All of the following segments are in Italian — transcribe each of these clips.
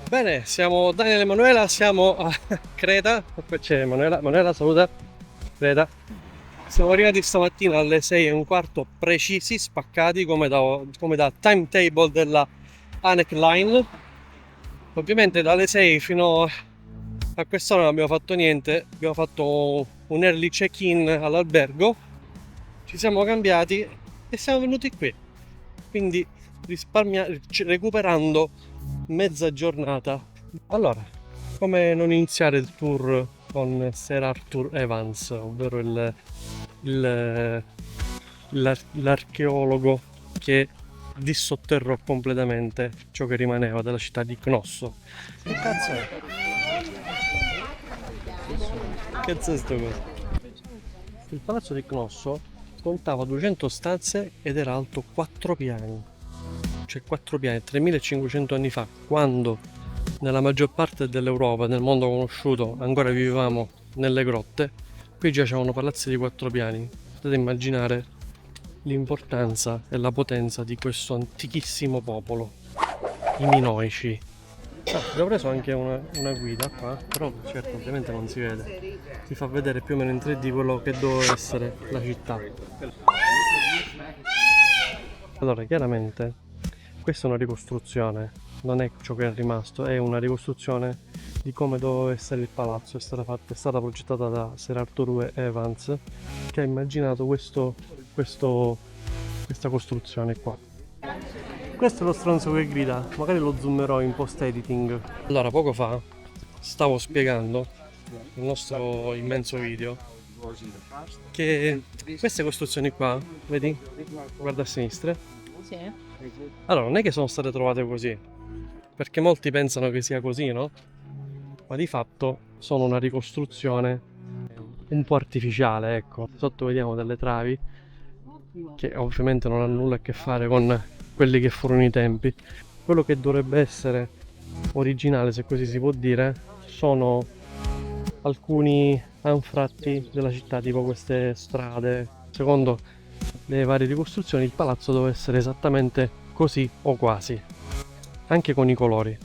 Bene, siamo Daniele e Emanuela, siamo a Creta. Poi c'è Emanuela. Emanuela, saluta. Creta. Siamo arrivati stamattina alle 6:15 precisi, spaccati come da timetable della ANEC Line. Ovviamente dalle 6 fino a quest'ora non abbiamo fatto niente, abbiamo fatto un early check-in all'albergo, ci siamo cambiati e siamo venuti qui. Quindi recuperando mezza giornata. Allora, come non iniziare il tour con Sir Arthur Evans, ovvero l'archeologo che dissotterrò completamente ciò che rimaneva della città di Cnosso. Che cazzo è? Che cazzo è sto coso? Il palazzo di Cnosso contava 200 stanze ed era alto 4 piani. Cioè 4 piani, 3500 anni fa, quando nella maggior parte dell'Europa, nel mondo conosciuto, ancora vivevamo nelle grotte, qui già c'erano palazzi di 4 piani. Potete immaginare l'importanza e la potenza di questo antichissimo popolo, i Minoici. Abbiamo preso anche una guida qua, però certo ovviamente non si vede. Ti fa vedere più o meno in 3D quello che doveva essere la città. Allora, chiaramente questa è una ricostruzione, non è ciò che è rimasto, è una ricostruzione di come doveva essere il palazzo. È stata progettata da Sir Arthur Evans, che ha immaginato questa costruzione qua. Questo è lo stronzo che grida, magari lo zoomerò in post editing. Allora, poco fa stavo spiegando nel nostro immenso video che queste costruzioni qua, vedi? Guarda a sinistra. Sì. Allora, non è che sono state trovate così, perché molti pensano che sia così, no? Ma di fatto sono una ricostruzione un po' artificiale, ecco. Sotto vediamo delle travi che ovviamente non hanno nulla a che fare con quelli che furono i tempi. Quello che dovrebbe essere originale, se così si può dire, sono alcuni anfratti della città, tipo queste strade. Secondo le varie ricostruzioni il palazzo doveva essere esattamente così o quasi, anche con i colori.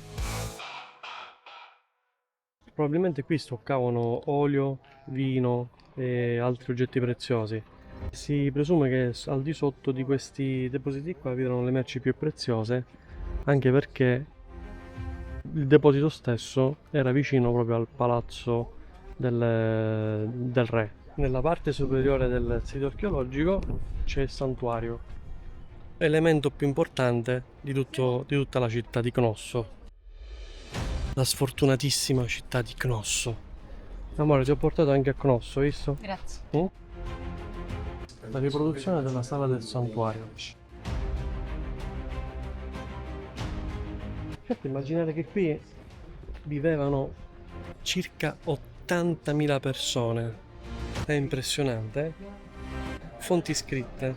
Probabilmente qui stoccavano olio, vino e altri oggetti preziosi. Si presume che al di sotto di questi depositi qua vi erano le merci più preziose, anche perché il deposito stesso era vicino proprio al palazzo del re. Nella parte superiore del sito archeologico c'è il santuario, elemento più importante di tutta la città di Cnosso. La sfortunatissima città di Cnosso. Amore, ti ho portato anche a Cnosso, visto? Grazie. Mm? La riproduzione della sala del santuario. Certo, immaginare che qui vivevano circa 80.000 persone. È impressionante. Fonti scritte,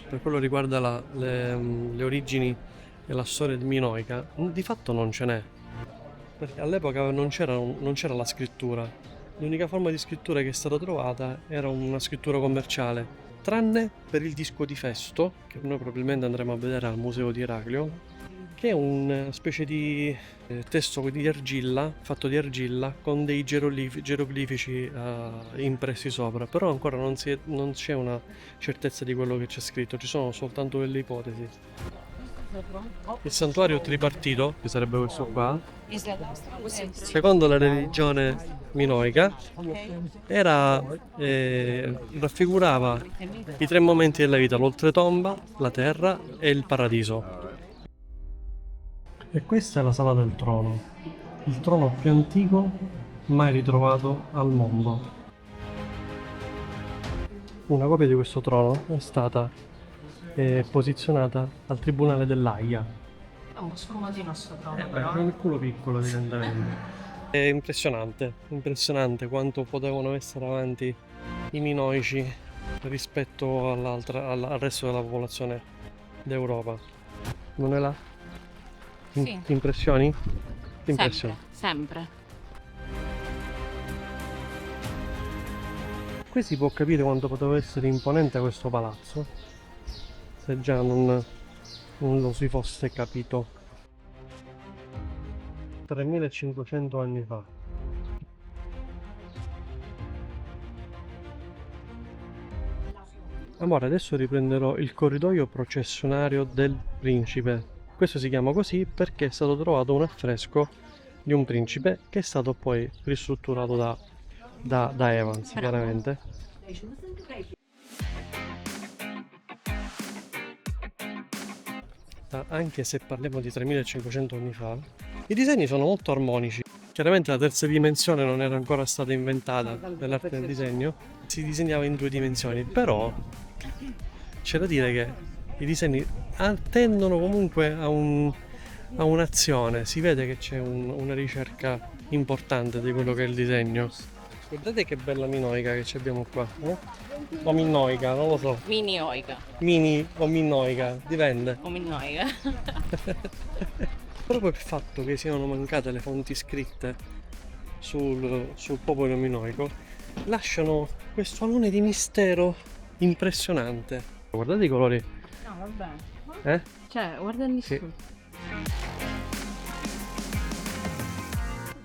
per quello riguarda le origini e la storia minoica, di fatto non ce n'è. Perché all'epoca non c'era la scrittura. L'unica forma di scrittura che è stata trovata era una scrittura commerciale, tranne per il disco di Festo, che noi probabilmente andremo a vedere al museo di Eraclio, che è una specie di testo di argilla, fatto di argilla, con dei geroglifici impressi sopra, però ancora non c'è una certezza di quello che c'è scritto, ci sono soltanto delle ipotesi. Il santuario tripartito, che sarebbe questo qua, secondo la religione minoica, raffigurava i 3 momenti della vita: l'oltretomba, la terra e il paradiso. E questa è la sala del trono, il trono più antico mai ritrovato al mondo. Una copia di questo trono è stata posizionata al tribunale dell'Aia. È un po' scomatino sto trono, È però. un culo piccolo, evidentemente. È impressionante quanto potevano essere avanti i minoici rispetto al resto della popolazione d'Europa. Non è là? Sì. Ti impressioni? Ti Sempre, impressioni? sempre. Qui si può capire quanto poteva essere imponente questo palazzo, se già non lo si fosse capito. 3500 anni fa. Amore, adesso riprenderò il corridoio processionario del principe. Questo si chiama così perché è stato trovato un affresco di un principe che è stato poi ristrutturato da Evans, chiaramente. Anche se parliamo di 3500 anni fa, i disegni sono molto armonici. Chiaramente la terza dimensione non era ancora stata inventata nell'arte del disegno, si disegnava in 2 dimensioni, però c'è da dire che i disegni tendono comunque a un'azione, si vede che c'è una ricerca importante di quello che è il disegno. Guardate che bella minoica che abbiamo qua, eh? O minnoica, non lo so. Mini oiga. Mini o minnoica, dipende. O minnoiga. Proprio il fatto che siano mancate le fonti scritte sul popolo minoico lasciano questo alone di mistero impressionante. Guardate i colori, No, vabbè. eh? Cioè, guarda lì Sì. su.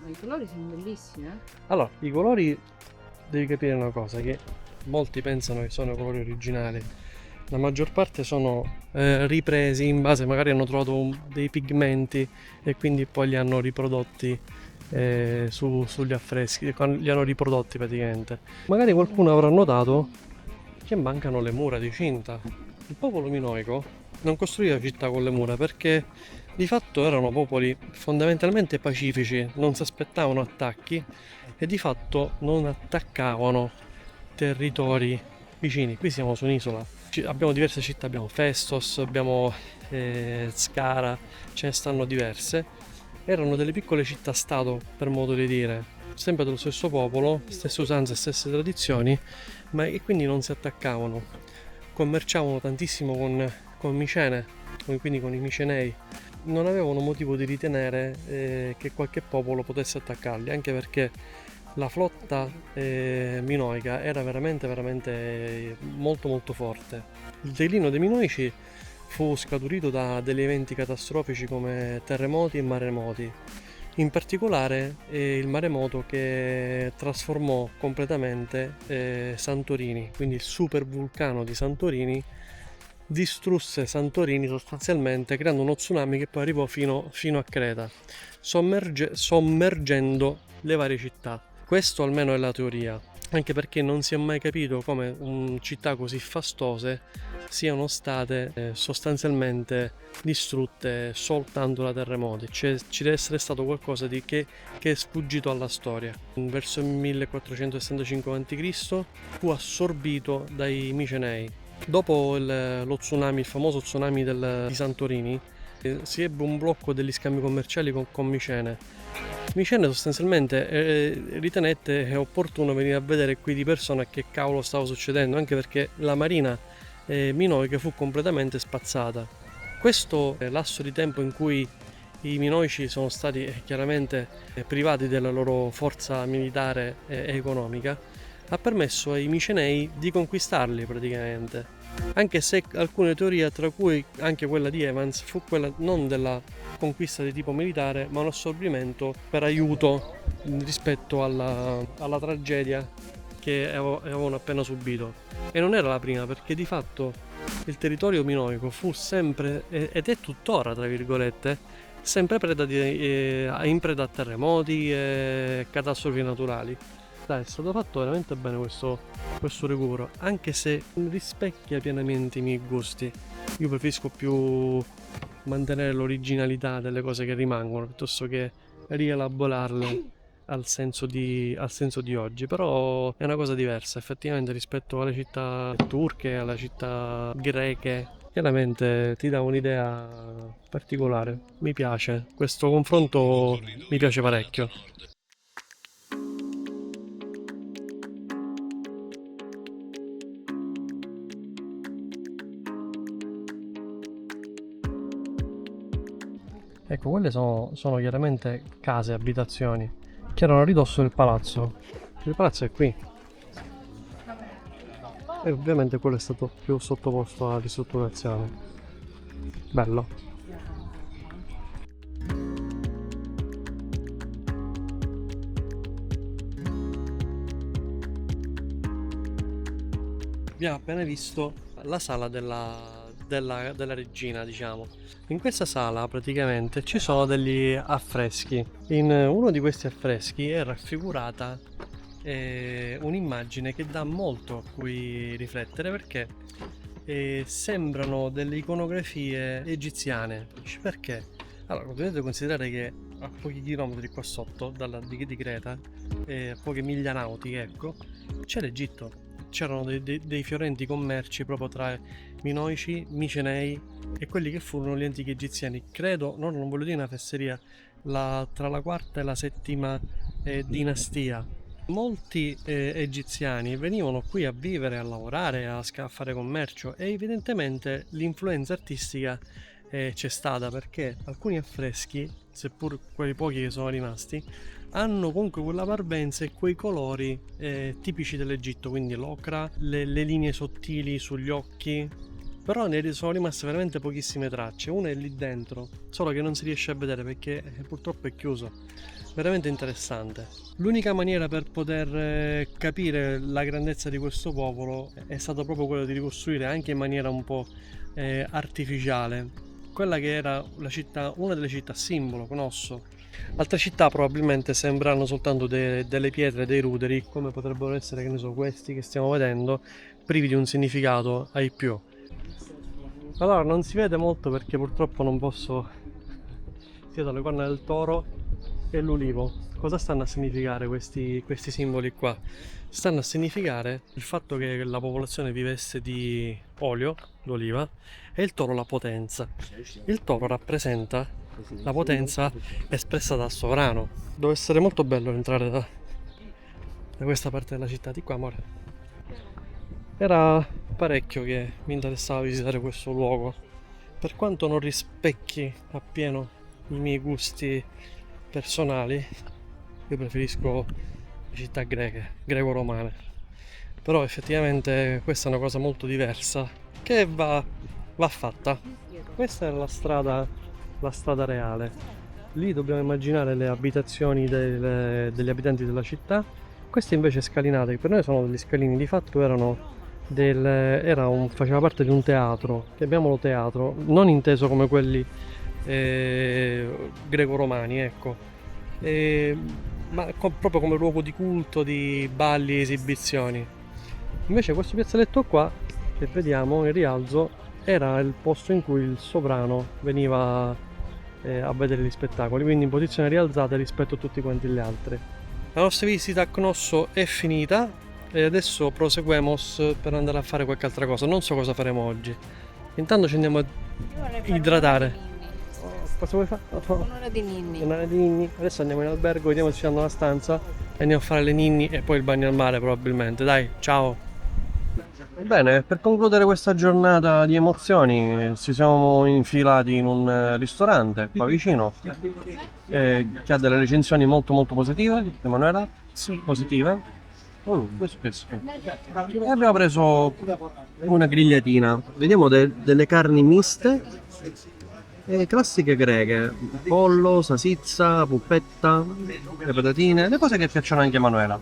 Ma i colori sono bellissimi, eh? Allora, i colori, devi capire una cosa, che molti pensano che sono colori originali. La maggior parte sono ripresi in base, magari hanno trovato dei pigmenti e quindi poi li hanno riprodotti sugli affreschi, li hanno riprodotti praticamente. Magari qualcuno avrà notato che mancano le mura di cinta. Il popolo minoico non costruiva città con le mura perché di fatto erano popoli fondamentalmente pacifici, non si aspettavano attacchi e di fatto non attaccavano territori vicini. Qui siamo su un'isola, abbiamo diverse città, abbiamo Festos, abbiamo Skara, ce ne stanno diverse. Erano delle piccole città-stato, per modo di dire, sempre dello stesso popolo, stesse usanze, stesse tradizioni, ma che quindi non si attaccavano. Commerciavano tantissimo con Micene, quindi con i Micenei. Non avevano motivo di ritenere che qualche popolo potesse attaccarli, anche perché la flotta minoica era veramente molto molto forte. Il declino dei minoici fu scaturito da degli eventi catastrofici come terremoti e maremoti. In particolare il maremoto che trasformò completamente Santorini, quindi il super vulcano di Santorini distrusse Santorini sostanzialmente, creando uno tsunami che poi arrivò fino a Creta, sommergendo le varie città. Questo almeno è la teoria, anche perché non si è mai capito come città così fastose siano state sostanzialmente distrutte soltanto da terremoti. Ci deve essere stato qualcosa che è sfuggito alla storia. Verso il 1465 a.C. fu assorbito dai Micenei. Dopo lo tsunami, il famoso tsunami di Santorini, si ebbe un blocco degli scambi commerciali con Micene. Micene sostanzialmente ritenette opportuno venire a vedere qui di persona che cavolo stava succedendo, anche perché la marina minoica fu completamente spazzata. Questo lasso di tempo in cui i minoici sono stati chiaramente privati della loro forza militare e economica ha permesso ai micenei di conquistarli praticamente, anche se alcune teorie, tra cui anche quella di Evans, fu quella non della conquista di tipo militare ma un assorbimento per aiuto rispetto alla tragedia che avevano appena subito. E non era la prima, perché di fatto il territorio minoico fu sempre, ed è tuttora tra virgolette, sempre in preda a terremoti e catastrofi naturali. Dai, è stato fatto veramente bene questo recupero, anche se rispecchia pienamente i miei gusti. Io preferisco più mantenere l'originalità delle cose che rimangono piuttosto che rielaborarle al senso di oggi, però è una cosa diversa effettivamente rispetto alle città turche, alle città greche. Chiaramente ti dà un'idea particolare. Mi piace, questo confronto mi piace parecchio. Ecco, quelle sono chiaramente case, abitazioni che erano a ridosso del palazzo. Il palazzo è qui. E ovviamente quello è stato più sottoposto a ristrutturazione. Bello. abbiamo appena visto la sala della regina, diciamo. In questa sala praticamente ci sono degli affreschi. In uno di questi affreschi è raffigurata un'immagine che dà molto a cui riflettere, perché sembrano delle iconografie egiziane. Perché? Allora, dovete considerare che a pochi chilometri qua sotto di Creta, a poche miglia nautiche, ecco, c'è l'Egitto. C'erano dei fiorenti commerci proprio tra Minoici, Micenei e quelli che furono gli antichi egiziani. Credo, no, non voglio dire una fesseria, tra la quarta e la settima dinastia. Molti egiziani venivano qui a vivere, a lavorare, a fare commercio, e evidentemente l'influenza artistica c'è stata, perché alcuni affreschi, seppur quelli pochi che sono rimasti, hanno comunque quella parvenza e quei colori tipici dell'Egitto, quindi l'ocra, le linee sottili sugli occhi, però ne sono rimaste veramente pochissime tracce. Una è lì dentro, solo che non si riesce a vedere perché purtroppo è chiuso. Veramente interessante. L'unica maniera per poter capire la grandezza di questo popolo è stata proprio quella di ricostruire anche in maniera un po' artificiale quella che era la città, una delle città simbolo, Cnosso. Altre città probabilmente sembreranno soltanto delle pietre, dei ruderi, come potrebbero essere, che ne so, questi che stiamo vedendo, privi di un significato ai più. Allora, non si vede molto perché purtroppo non posso... Si vedono le corna del toro e l'ulivo. Cosa stanno a significare questi simboli qua? Stanno a significare il fatto che la popolazione vivesse di olio d'oliva e il toro la potenza. Il toro rappresenta la potenza espressa dal sovrano. Deve essere molto bello entrare da questa parte della città. Di qua, amore. Era parecchio che mi interessava visitare questo luogo, per quanto non rispecchi appieno i miei gusti personali. Io preferisco le città greco-romane, però effettivamente questa è una cosa molto diversa che va fatta. Questa è la strada reale. Lì dobbiamo immaginare le abitazioni degli abitanti della città. Queste invece scalinate, che per noi sono degli scalini, di fatto faceva parte di un teatro, chiamiamolo teatro, non inteso come quelli greco-romani, ecco, ma proprio come luogo di culto, di balli e esibizioni. Invece questo piazzaletto qua che vediamo in rialzo era il posto in cui il sovrano veniva a vedere gli spettacoli, quindi in posizione rialzata rispetto a tutti quanti gli altri. La nostra visita a Cnosso è finita e adesso proseguemos per andare a fare qualche altra cosa. Non so cosa faremo oggi. Intanto ci andiamo a idratare. Cosa vuoi fare? Un'ora di ninni. Un'ora di ninni. Adesso andiamo in albergo, vediamo se ci danno la stanza e andiamo a fare le ninni e poi il bagno al mare probabilmente. Dai, ciao! Bene, per concludere questa giornata di emozioni ci siamo infilati in un ristorante qua vicino che ha delle recensioni molto molto positive. Emanuela? Sì. Positive? Questo. E abbiamo preso una grigliatina. Vediamo delle carni miste. Classiche greche, pollo, salsiccia, puppetta, le patatine, le cose che piacciono anche a Emanuela.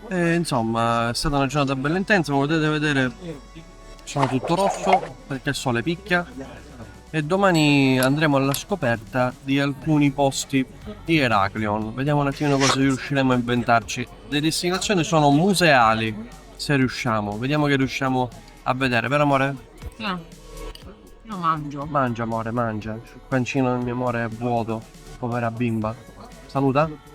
Insomma, è stata una giornata bella intensa, come potete vedere sono tutto rosso perché il sole picchia, e domani andremo alla scoperta di alcuni posti di Heraklion. Vediamo un attimino cosa riusciremo a inventarci. Le destinazioni sono museali, se riusciamo, vediamo che riusciamo a vedere, vero amore? Io mangio. Mangia amore, mangia. Il pancino del mio amore è vuoto, povera bimba. Saluta.